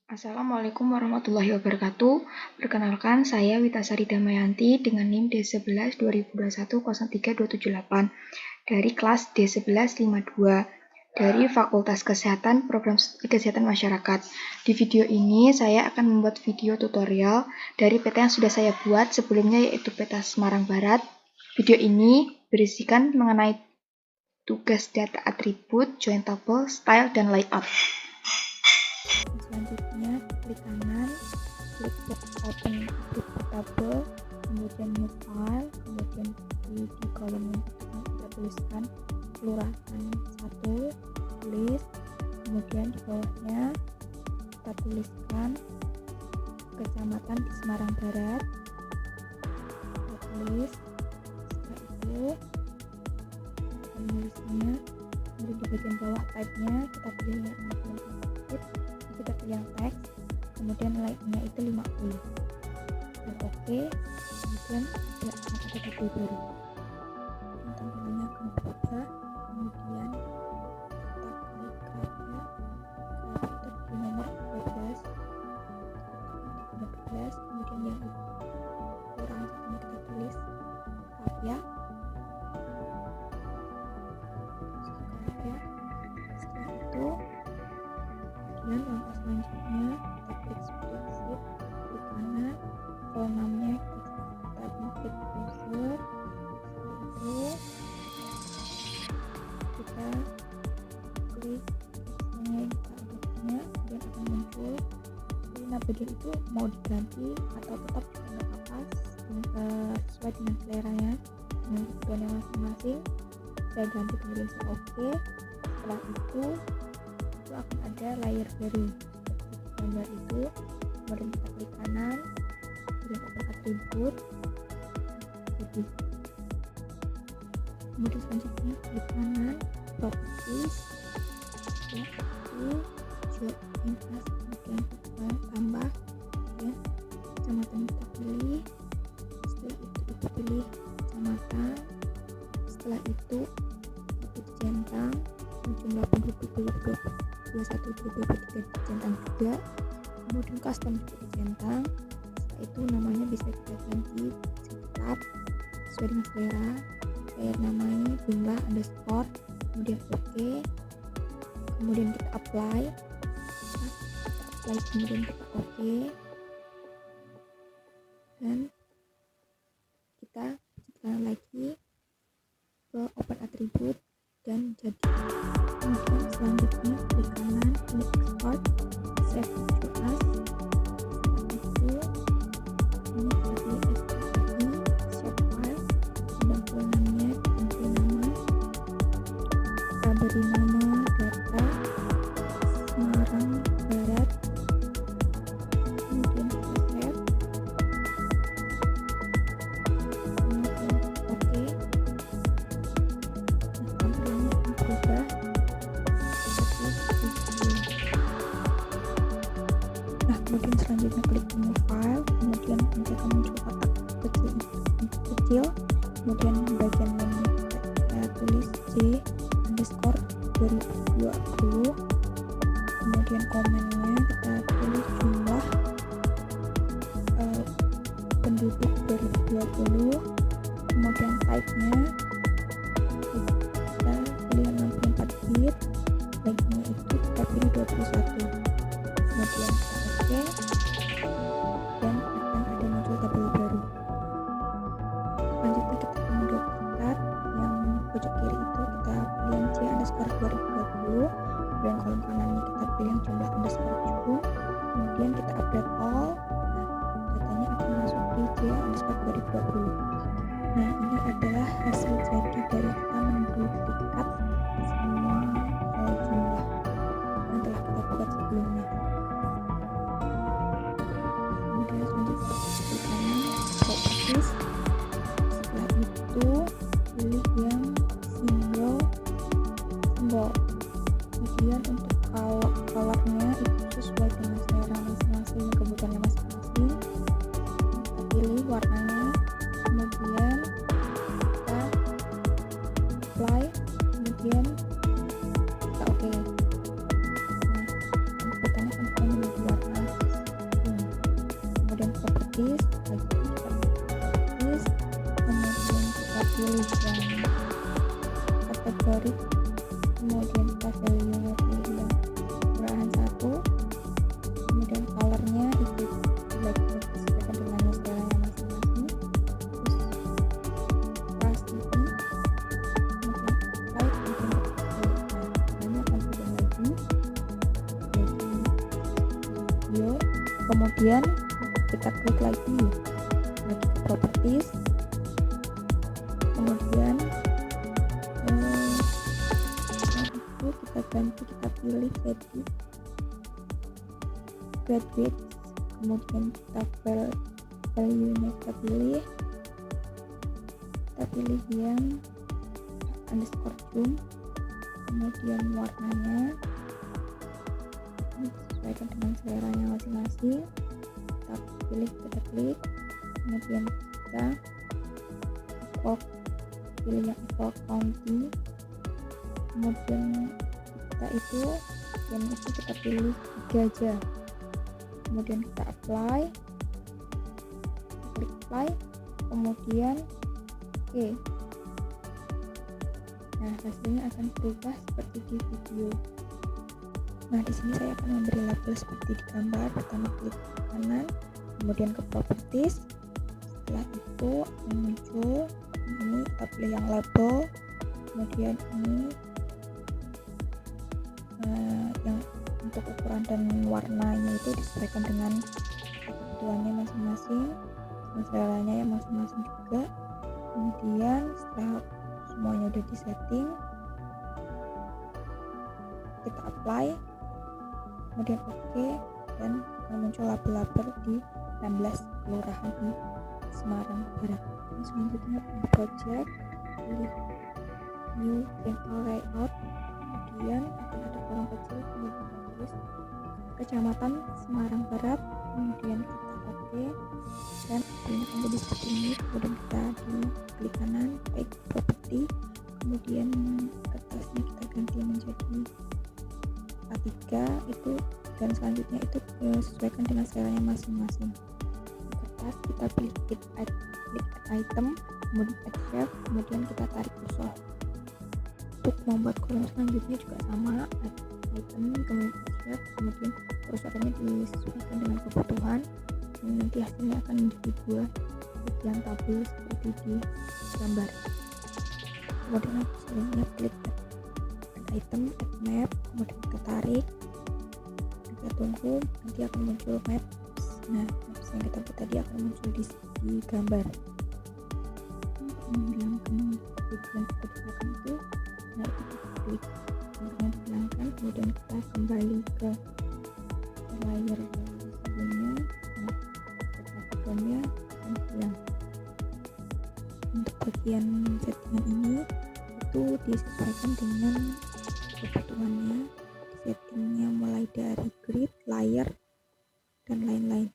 Assalamualaikum warahmatullahi wabarakatuh. Perkenalkan, saya Witasari Damayanti dengan NIM D11 2021 dari kelas D11 52 dari Fakultas Kesehatan Program Studi Kesehatan Masyarakat. Di video ini saya akan membuat video tutorial dari peta yang sudah saya buat sebelumnya, yaitu peta Semarang Barat. Video ini berisikan mengenai tugas data atribut, join table, style, dan layout. Selanjutnya klik kanan, klik open attribute table, kemudian new file, kemudian di kolom yang pertama kita tuliskan kelurahan 1, tulis, kemudian di bawahnya kita tuliskan kecamatan di Semarang Barat, kita tulis. Setelah itu penulisnya, kemudian di bagian bawah type-nya kita pilih yang kita pilih yang teks, kemudian like-nya itu 50 dan oke, kemudian ada tabel baru dan tampilannya akan berubah. Kemudian kita klik grafnya, graf itu di nomor 12, kemudian yang kurang satunya kita tulis tab ya. Setelah itu kemudian langkah selanjutnya kita klik spreadsheet, klik kanan, kolomnya kita klik browser. Setelah itu kita klik yang kita dan akan muncul. Jadi bagian itu mau diganti atau tetap tidak apa-apa, sesuai dengan seleranya, dengan tujuannya masing-masing. Saya ganti kemudian saya oke. Setelah itu akan ada layer baru. Gambar itu kemudian kita klik kanan, kemudian open atribut, jadi kemudian selanjutnya klik kanan, properties, setelah itu show in as, kemudian kita tambah ya kecamatan kita pilih. Setelah itu pilih kecamatan. Setelah itu centang, jumlah penduduk 21 centang juga, kemudian custom juga centang. Setelah itu namanya bisa kita ganti tetap sesuai dengan selera. Saya namanya jumlah underscore, kemudian oke, kemudian kita apply, kemudian kita oke, dan kita ciptakan lagi ke open attribute dan jadi. Kemudian selanjutnya klik kanan, klik export, save to as. Setelah itu ini jadi STI, save file, dan namanya ganti nama, kita beri nama data Semarang Barat, kemudian kita save, kemudian oke. Tampilannya akan berubah. Nah, kemudian selanjutnya klik new file, kemudian akan muncul kotak kecil, kemudian bagian menu kita tulis J_2020, kemudian komennya kita tulis jumlah penduduk 2020, kemudian type-nya kita pilih 64 bit, like-nya itu kita pilih 21, kemudian oke, dan akan ada muncul tabel baru. Selanjutnya kita akan mendaftar yang pojok kiri itu kita pilih yang J_2020, dan kolom kanannya kita pilih yang jumlah _June, kemudian kita update all. Nah, datanya akan masuk di J_2020. Nah, ini adalah hasil jadi dari kita menduplikat semua jumlah yang telah kita buat sebelumnya. properties, lagi kita properties, kemudian kita pilih yang kategori, kemudian kita pilih yang curahan 1, kemudian colornya itu black sesuai dengan selera masing-masing, terus opacity, kemudian apply, kemudian warnanya akan berubah lagi jadi video, kemudian kita klik lagi ke properties, kemudian itu kita ganti, kita pilih graduate, kemudian kita value-nya kita pilih yang underscore zoom, kemudian warnanya ini disesuaikan dengan seleranya masing-masing, kita klik, kemudian kita pilih yang import county, kemudian kita pilih 3 aja, kemudian kita klik apply, kemudian oke. Nah, hasilnya akan berubah seperti di video. Nah, di sini saya akan memberi label seperti di gambar. Pertama klik kanan, kemudian ke properties, setelah itu muncul ini, kita pilih yang label, kemudian ini yang untuk ukuran dan warnanya itu disesuaikan dengan kebutuhannya masing-masing, seleranya ya masing-masing juga. Kemudian setelah semuanya udah disetting, kita apply, kemudian oke, dan muncul label-label di 16 kelurahan di Semarang Barat. Dan selanjutnya pilih project, pilih new printer layout, kemudian akan ada kolom kecil, kemudian kita tulis Kecamatan Semarang Barat, kemudian kita oke, dan ini akan jadi seperti ini. Kemudian kita di klik kanan, baik property, kemudian kertasnya kita ganti menjadi A3 itu, dan selanjutnya itu sesuaikan dengan seleranya masing-masing. Kertas kita pilih klik add item, kemudian add shape, kemudian kita tarik kursor. Untuk membuat kolom selanjutnya juga sama, add item, kemudian add shape, kemudian kursornya disesuaikan dengan kebutuhan, dan nanti hasilnya akan menjadi buah bagian tabel seperti di gambar. Kemudian selanjutnya klik add item, add map, kemudian kita tarik, kita tunggu, nanti akan muncul map. Nah, maps yang kita buat tadi akan muncul di gambar. Menghilangkan tujuan kebijakan itu, nah itu kita klik kemudian dihilangkan, kemudian kita kembali ke layer sebelumnya. Nah, backgroundnya akan hilang. Untuk bagian settingan ini itu disesuaikan dengan kebutuhannya, settingnya mulai dari grid, layer, dan lain-lain.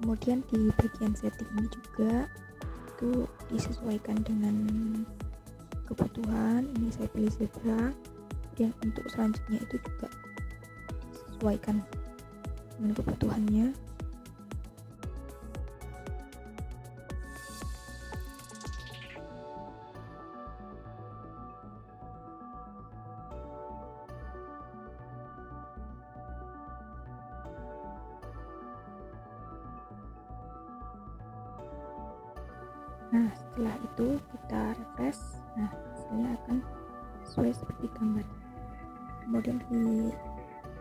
Kemudian di bagian setting ini juga itu disesuaikan dengan kebutuhan. Ini saya pilih zebra. Kemudian untuk selanjutnya itu juga disesuaikan dengan kebutuhannya. Nah, setelah itu kita refresh. Nah, hasilnya akan sesuai seperti gambar. Kemudian di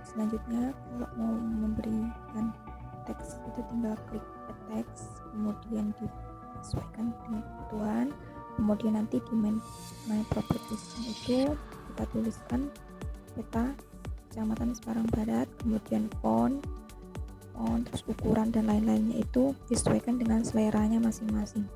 selanjutnya kalau mau memberikan teks itu tinggal klik add text, kemudian disesuaikan dengan kebutuhan. Kemudian nanti di my properties itu kita tuliskan peta Kecamatan Semarang Barat, kemudian font, terus ukuran dan lain-lainnya itu disesuaikan dengan seleranya masing-masing.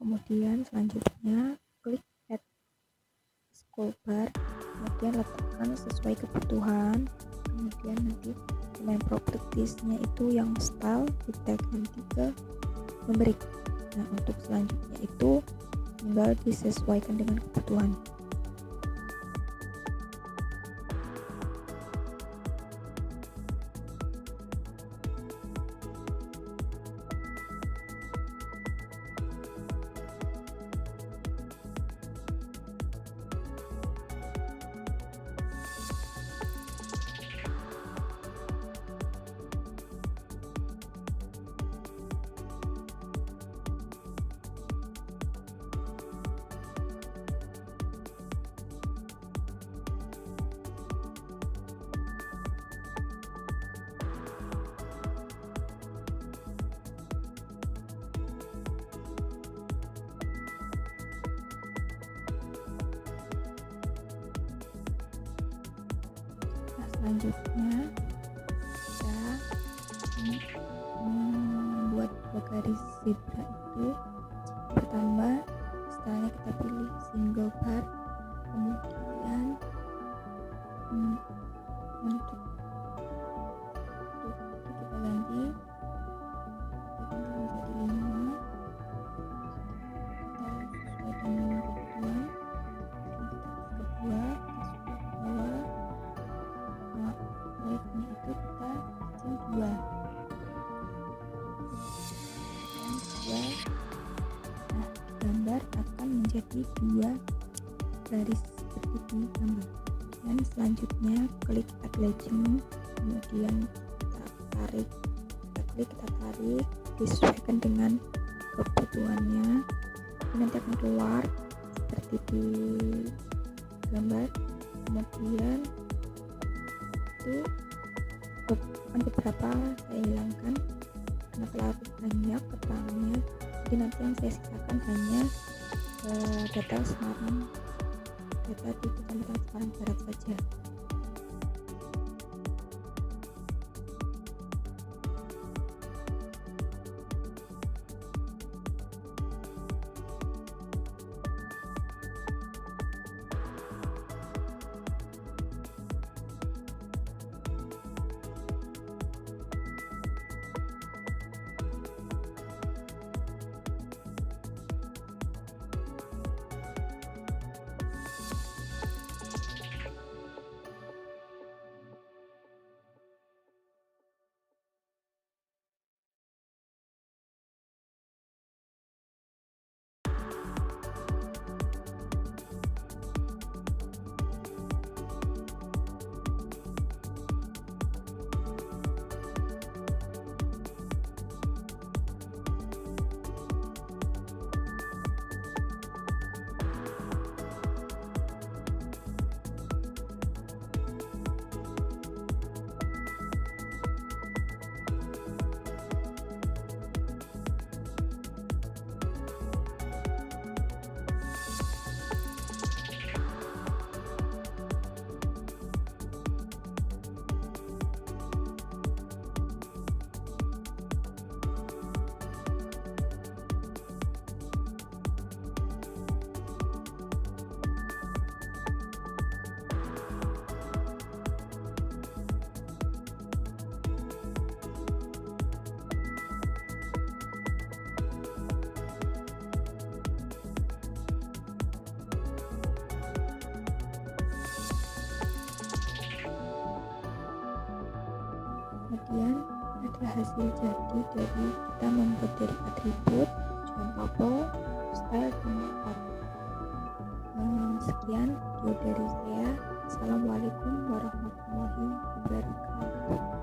Kemudian selanjutnya klik add scroll bar, kemudian letakkan sesuai kebutuhan. Kemudian nanti domain propertiesnya itu yang style kita ganti ke memberi. Nah, untuk selanjutnya itu tinggal disesuaikan dengan kebutuhan. Selanjutnya kita membuat dua garis zebra itu. Pertama, stylenya kita pilih single bar, kemudian untuk kita ganti menjadi 5 atau sesuai dengan kebutuhan. Kedua, wave-nya itu kita bikin 2 dan 2. Nah, gambar akan menjadi 2 garis seperti di gambar. Dan selanjutnya klik add legend, kemudian kita tarik, disesuaikan dengan kebutuhannya. Nanti akan keluar seperti di gambar. Kemudian itu beberapa saya hilangkan karena terlalu banyak keterangannya, jadi nanti yang saya sisakan hanya data di Kecamatan Semarang Barat saja. adalah hasil jadi dari kita membuat dari atribut, tujuan bubble, style, dan layout. Sekian video dari saya. Assalamualaikum warahmatullahi wabarakatuh.